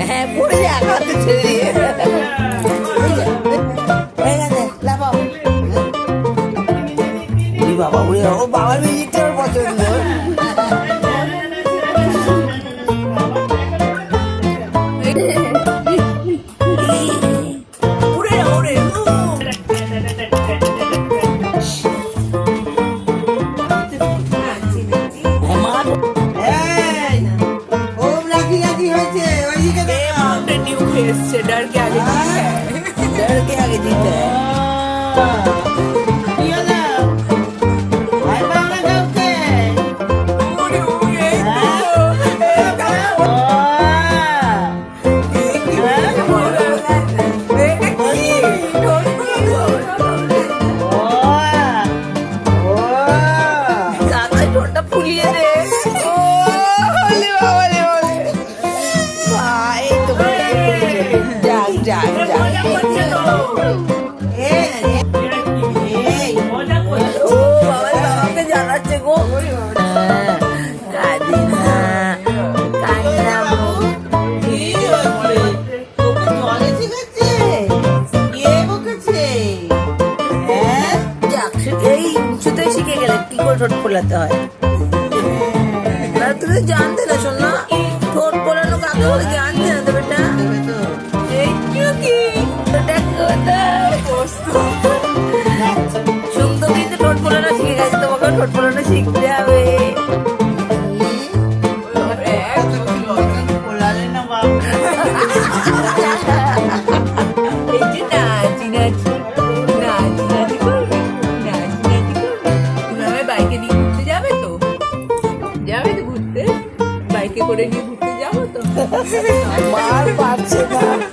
হ্যাঁ পড়ে যা হাতে ছেড়ে দিয়ে বাবা উড়ে ও বাবার মিউজিকটা ওর পছন্দ डर के आगे जीता है শিখে গেলে কি করে ঠোঁট ফোলাতে হয় তুমি তো জানতে না শোনা ঠোঁট ফোলানো কাকে বলে জানতে না তো বেটা শুনতো কিন্তু ঠোঁট ফোলানো শিখে গেছে তোমাকে ঠোঁট ফোলানো শিখতে হবে করে নিয়ে ঘুরতে যাবো তো মার পাচ্ছে না